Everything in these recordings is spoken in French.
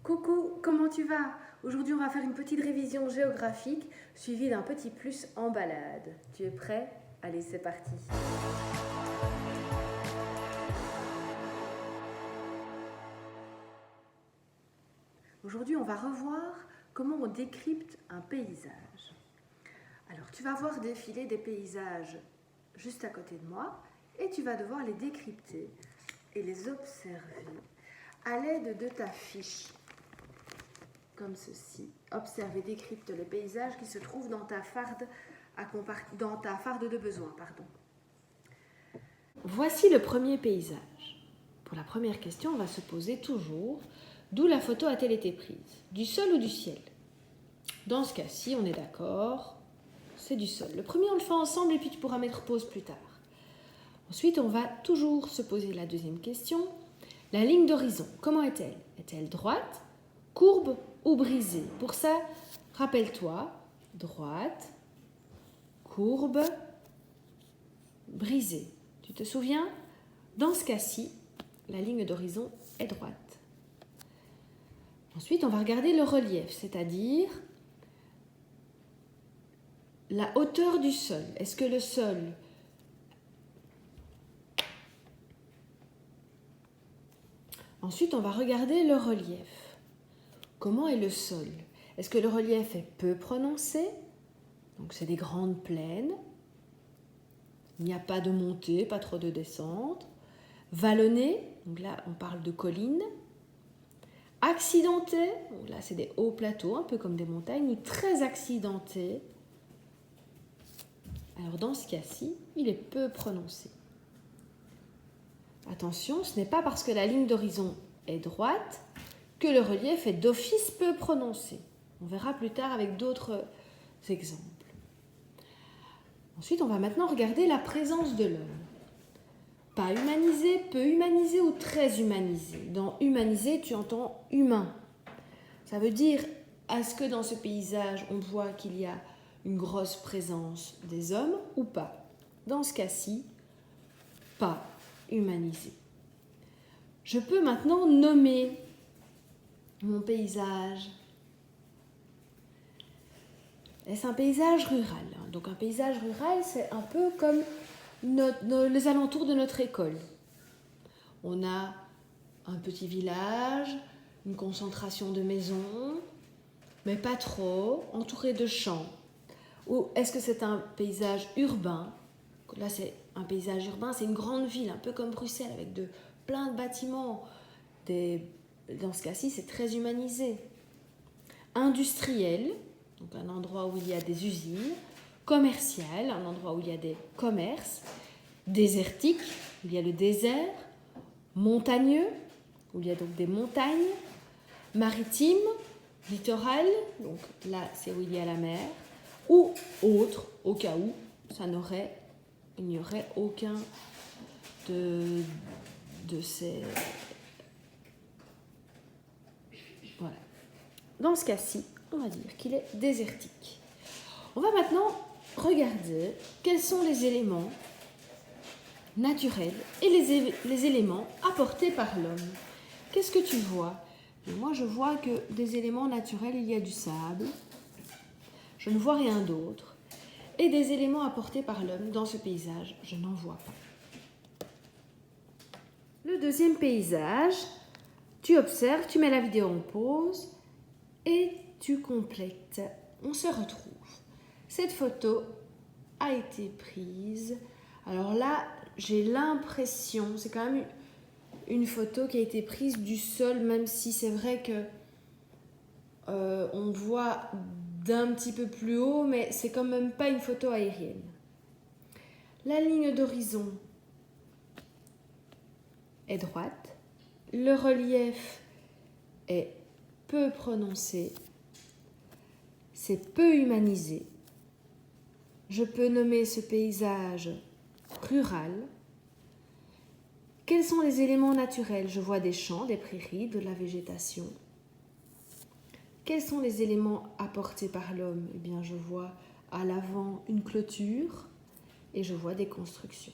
Coucou, comment tu vas? Aujourd'hui, on va faire une petite révision géographique suivie d'un petit plus en balade. Tu es prêt? Allez, c'est parti. Aujourd'hui, on va revoir comment on décrypte un paysage. Alors, tu vas voir défiler des paysages juste à côté de moi et tu vas devoir les décrypter et les observer à l'aide de ta fiche. Comme ceci. Observe et décrypte les paysages qui se trouvent dans ta farde de besoin. Voici le premier paysage. Pour la première question, on va se poser toujours d'où la photo a-t-elle été prise? Du sol ou du ciel? Dans ce cas-ci, on est d'accord, c'est du sol. Le premier, on le fait ensemble et puis tu pourras mettre pause plus tard. Ensuite, on va toujours se poser la deuxième question. La ligne d'horizon, comment est-elle? Est-elle droite, courbe ou brisée? Pour ça, rappelle-toi, droite, courbe, brisée. Tu te souviens? Dans ce cas-ci, la ligne d'horizon est droite. Ensuite, on va regarder le relief, c'est-à-dire la hauteur du sol. Est-ce que le sol Ensuite, on va regarder le relief. Comment est le sol? Est-ce que le relief est peu prononcé? Donc, c'est des grandes plaines. Il n'y a pas de montée, pas trop de descente. Vallonné, donc là, on parle de collines. Accidenté, donc là, c'est des hauts plateaux, un peu comme des montagnes, ou très accidenté. Alors, dans ce cas-ci, il est peu prononcé. Attention, ce n'est pas parce que la ligne d'horizon est droite que le relief est d'office peu prononcé. On verra plus tard avec d'autres exemples. Ensuite, on va maintenant regarder la présence de l'homme. Pas humanisé, peu humanisé ou très humanisé. Dans humanisé, tu entends humain. Ça veut dire, est-ce que dans ce paysage, on voit qu'il y a une grosse présence des hommes ou pas? Dans ce cas-ci, pas humanisé. Je peux maintenant nommer mon paysage. Est-ce un paysage rural? Donc un paysage rural, c'est un peu comme les alentours de notre école. On a un petit village, une concentration de maisons, mais pas trop, entouré de champs. Ou est-ce que c'est un paysage urbain? Là, c'est un paysage urbain, c'est une grande ville, un peu comme Bruxelles, avec plein de bâtiments. Dans ce cas-ci, c'est très humanisé. Industriel, donc un endroit où il y a des usines. Commercial, un endroit où il y a des commerces. Désertique, où il y a le désert. Montagneux, où il y a donc des montagnes. Maritime, littoral, donc là, c'est où il y a la mer. Ou autre, au cas où il n'y aurait aucun de ces... Voilà. Dans ce cas-ci, on va dire qu'il est désertique. On va maintenant regarder quels sont les éléments naturels et les éléments apportés par l'homme. Qu'est-ce que tu vois? Moi, je vois que des éléments naturels, il y a du sable. Je ne vois rien d'autre. Et des éléments apportés par l'homme dans ce paysage, je n'en vois pas. Le deuxième paysage, tu observes, tu mets la vidéo en pause et tu complètes. On se retrouve. Cette photo a été prise. Alors là, j'ai l'impression, c'est quand même une photo qui a été prise du sol, même si c'est vrai que on voit d'un petit peu plus haut, mais c'est quand même pas une photo aérienne. La ligne d'horizon est droite. Le relief est peu prononcé. C'est peu humanisé. Je peux nommer ce paysage rural. Quels sont les éléments naturels? Je vois des champs, des prairies, de la végétation. Quels sont les éléments apportés par l'homme? Eh bien, je vois à l'avant une clôture et je vois des constructions.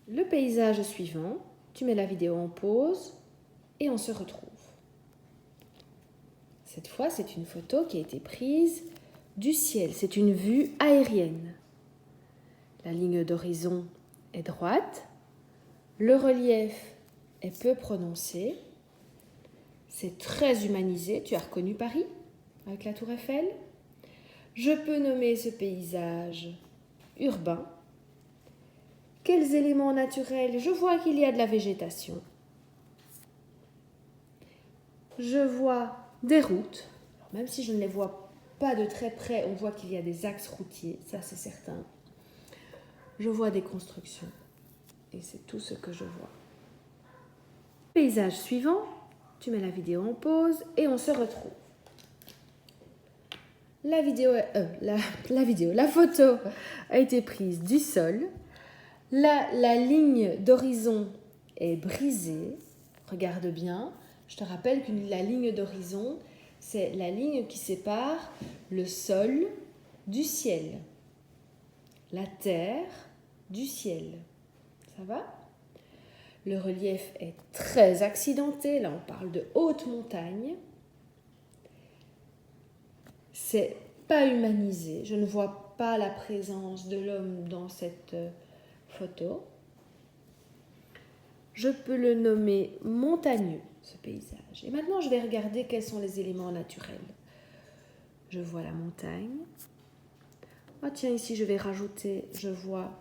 Le paysage suivant, tu mets la vidéo en pause et on se retrouve. Cette fois, c'est une photo qui a été prise du ciel. C'est une vue aérienne. La ligne d'horizon est droite. Le relief est peu prononcé. C'est très humanisé. Tu as reconnu Paris avec la tour Eiffel. Je peux nommer ce paysage urbain. Quels éléments naturels? Je vois qu'il y a de la végétation. Je vois des routes. Alors, même si je ne les vois pas de très près, on voit qu'il y a des axes routiers, ça c'est certain. Je vois des constructions et c'est tout ce que je vois. Paysage suivant, tu mets la vidéo en pause et on se retrouve. La photo a été prise du sol. La ligne d'horizon est brisée. Regarde bien. Je te rappelle que la ligne d'horizon, c'est la ligne qui sépare le sol du ciel. La terre du ciel. Ça va? Le relief est très accidenté. Là, on parle de haute montagne. C'est pas humanisé. Je ne vois pas la présence de l'homme dans cette photo. Je peux le nommer montagneux, ce paysage. Et maintenant, je vais regarder quels sont les éléments naturels. Je vois la montagne. Ah tiens, ici, je vais rajouter, je vois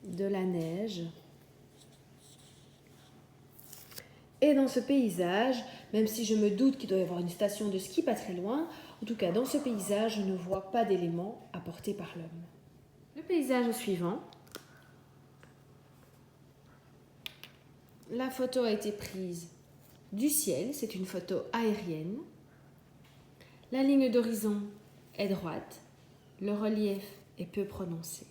de la neige. Et dans ce paysage, même si je me doute qu'il doit y avoir une station de ski pas très loin, en tout cas, dans ce paysage, je ne vois pas d'éléments apportés par l'homme. Le paysage suivant. La photo a été prise du ciel, c'est une photo aérienne. La ligne d'horizon est droite, le relief est peu prononcé.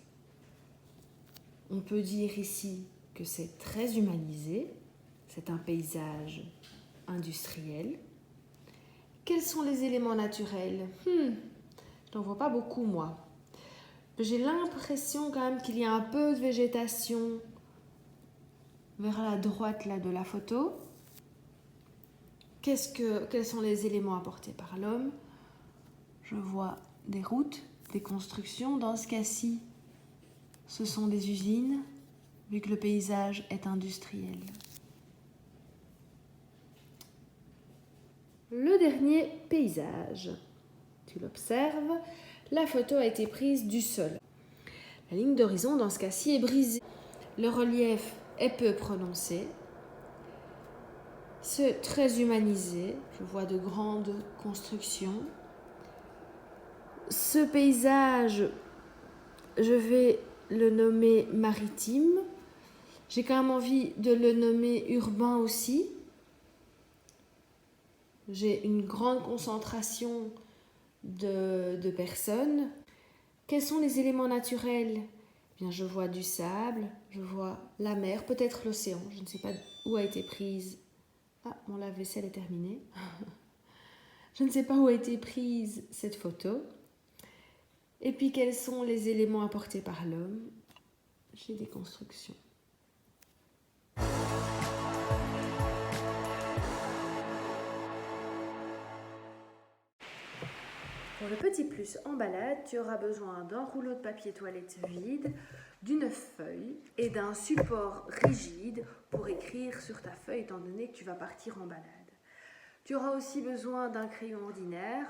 On peut dire ici que c'est très humanisé, c'est un paysage industriel. Quels sont les éléments naturels? Je n'en vois pas beaucoup, moi. J'ai l'impression quand même qu'il y a un peu de végétation vers la droite là, de la photo. Quels sont les éléments apportés par l'homme? Je vois des routes, des constructions. Dans ce cas-ci, ce sont des usines, vu que le paysage est industriel. Le dernier paysage. Tu l'observes, la photo a été prise du sol. La ligne d'horizon, dans ce cas-ci, est brisée. Le relief est peu prononcé. C'est très humanisé. Je vois de grandes constructions. Ce paysage, je vais le nommer maritime. J'ai quand même envie de le nommer urbain aussi. J'ai une grande concentration de personnes. Quels sont les éléments naturels? Bien, je vois du sable, je vois la mer, peut-être l'océan. Je ne sais pas où a été prise. Ah, mon lave-vaisselle est terminé. Je ne sais pas où a été prise cette photo. Et puis, quels sont les éléments apportés par l'homme? J'ai des constructions. Pour le petit plus en balade, tu auras besoin d'un rouleau de papier toilette vide, d'une feuille et d'un support rigide pour écrire sur ta feuille étant donné que tu vas partir en balade. Tu auras aussi besoin d'un crayon ordinaire.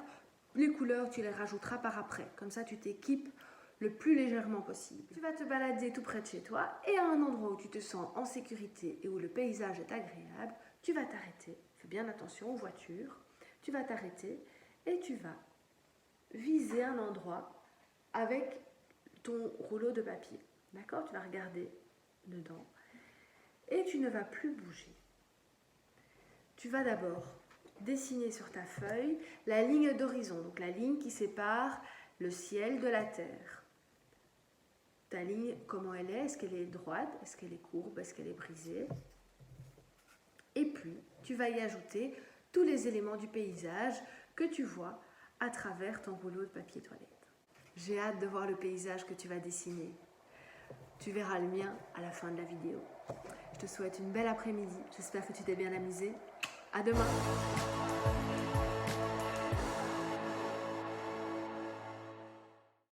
Les couleurs, tu les rajouteras par après. Comme ça, tu t'équipes le plus légèrement possible. Tu vas te balader tout près de chez toi et à un endroit où tu te sens en sécurité et où le paysage est agréable, tu vas t'arrêter. Fais bien attention aux voitures. Tu vas t'arrêter et tu vas viser un endroit avec ton rouleau de papier. D'accord? Tu vas regarder dedans et tu ne vas plus bouger. Tu vas d'abord dessiner sur ta feuille la ligne d'horizon, donc la ligne qui sépare le ciel de la terre. Ta ligne, comment elle est? Est-ce qu'elle est droite? Est-ce qu'elle est courbe? Est-ce qu'elle est brisée? Et puis, tu vas y ajouter tous les éléments du paysage que tu vois à travers ton rouleau de papier toilette. J'ai hâte de voir le paysage que tu vas dessiner. Tu verras le mien à la fin de la vidéo. Je te souhaite une belle après-midi. J'espère que tu t'es bien amusé. À demain!